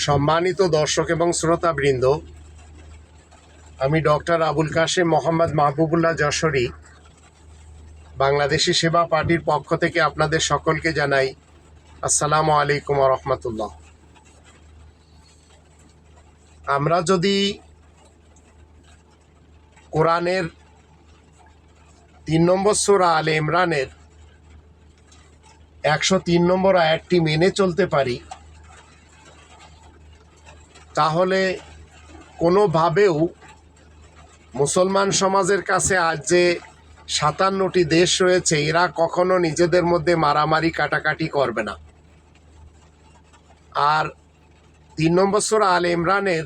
সম্মানিত দর্শক এবং শ্রোতাবৃন্দ, আমি ডক্টর আবুল কাশেম মোহাম্মদ মাহবুবুল্লাহ যশোরী বাংলাদেশি সেবা পার্টির পক্ষ থেকে আপনাদের সকলকে জানাই আসসালামু আলাইকুম ওয়া রাহমাতুল্লাহ। আমরা যদি কোরআনের 3 নম্বর সূরা আলে ইমরানের 103 নম্বর আয়াতটি মেনে চলতে পারি, তাহলে কোনোভাবেও মুসলমান সমাজের কাছে আজ যে 57টি দেশ রয়েছে, এরা কখনো নিজেদের মধ্যে মারামারি কাটাকাটি করবে না। আর 3 নম্বর সূরা আলে ইমরানের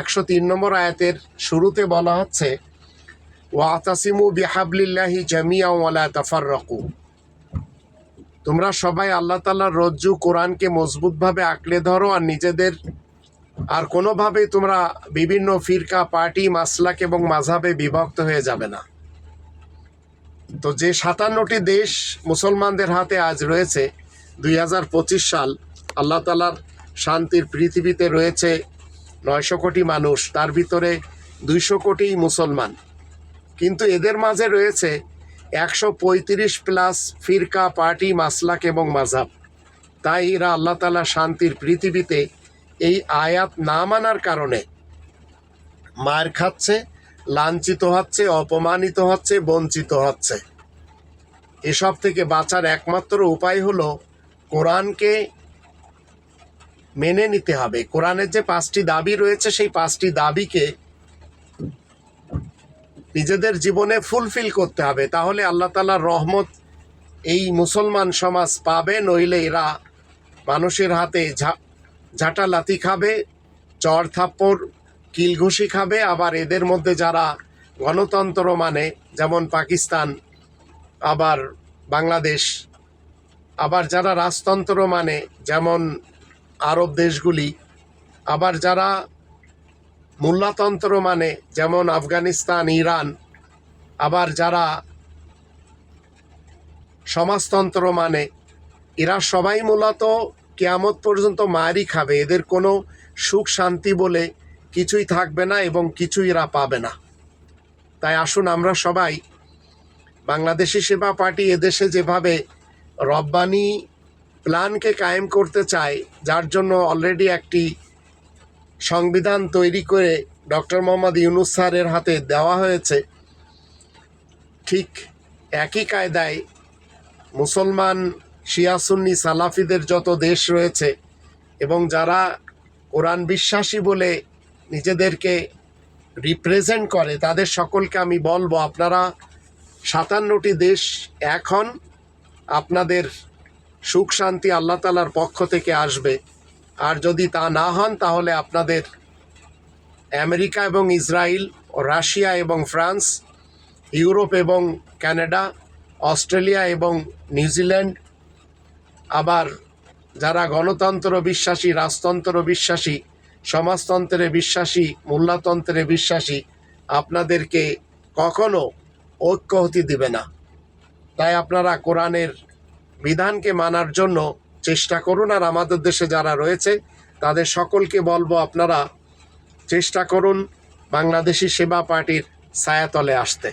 103 নম্বর আয়াতের শুরুতে বলা হচ্ছে, ওয়াতাসিমু বিহাবলিল্লাহি জামিআন ওয়া লা তাফাররাকু। তোমরা সবাই আল্লাহ তাআলার রজ্জু কোরআনকে মজবুতভাবে আঁকড়ে ধরো আর নিজেদের আর কোনোভাবেই তোমরা বিভিন্ন ফিরকা, পার্টি, মাসলাক এবং মাযহাবে বিভক্ত হয়ে যাবে না। তো যে 57টি দেশ মুসলমানদের হাতে আজ রয়েছে, 2025 সাল, আল্লাহ তাআলার শান্তির পৃথিবীতে রয়েছে 900 কোটি মানুষ, তার ভিতরে 200 কোটি মুসলমান। কিন্তু এদের মাঝে রয়েছে 135 প্লাস ফিরকা, পার্টি, মাসলাক এবং মাযহাব। তাই এরা আল্লাহ তাআলার শান্তির পৃথিবীতে এই আয়াত না মানার কারণে মার খাচ্ছে, লাঞ্ছিত হচ্ছে, অপমানিত হচ্ছে, বঞ্চিত হচ্ছে। এসব থেকে বাঁচার একমাত্র উপায় হলো কোরআনকে মেনে নিতে হবে। কোরআনের যে 5টি দাবি রয়েছে, সেই 5টি দাবিকে নিজেদের জীবনে ফুলফিল করতে হবে। তাহলে আল্লাহ তাআলার রহমত এই মুসলমান সমাজ পাবে, নইলে এরা মানুষের হাতে ঝাঁটা লাথি খাবে, চর থাপ্পড়, কিলঘুষি খাবে। আবার এদের মধ্যে যারা গণতন্ত্র মানে, যেমন পাকিস্তান, আবার বাংলাদেশ, আবার যারা রাজতন্ত্র মানে, যেমন আরব দেশগুলি, আবার যারা মোল্লাতন্ত্র মানে, যেমন আফগানিস্তান, ইরান, আবার যারা সমাজতন্ত্র মানে, এরা সবাই মূলত কিয়ামত পর্যন্ত মারই খাবে। এদের কোনো সুখ শান্তি বলে কিছুই থাকবে না এবং কিছুই এরা পাবে না। তাই আসুন আমরা সবাই বাংলাদেশি সেবা পার্টি এদেশে যেভাবে রব্বানি প্ল্যানকে কায়েম করতে চায়, যার জন্য অলরেডি একটি সংবিধান তৈরি করে ডক্টর মোহাম্মদ ইউনূস স্যারের হাতে দেওয়া হয়েছে, ঠিক একই কায়দায় মুসলমান, শিয়া, সুন্নি, সালাফিদের যত দেশ রয়েছে এবং যারা কোরআন বিশ্বাসী বলে নিজেদেরকে রিপ্রেজেন্ট করে, তাদের সকলকে আমি বলবো, আপনারা 57টি দেশ এখন আপনাদের সুখ শান্তি আল্লাহ তাআলার পক্ষ থেকে আসবে। আর যদি তা না হন, তাহলে আপনাদের আমেরিকা এবং ইসরায়েল, রাশিয়া এবং ফ্রান্স, ইউরোপ এবং কানাডা, অস্ট্রেলিয়া এবং নিউজিল্যান্ড, আবার যারা গণতন্ত্র বিশ্বাসী, রাজতন্ত্র বিশ্বাসী, সমাজতন্ত্রে বিশ্বাসী, মোল্লাতন্ত্রে বিশ্বাসী, আপনাদেরকে কখনো ঐক্য হতে দিবে না। তাই আপনারা কোরআনের বিধানকে মানার জন্য চেষ্টা করুন। আর আমাদের দেশে যারা রয়েছে তাদের সকলকে বলবো, আপনারা চেষ্টা করুন বাংলাদেশি সেবা পার্টির ছায়াতলে আসতে।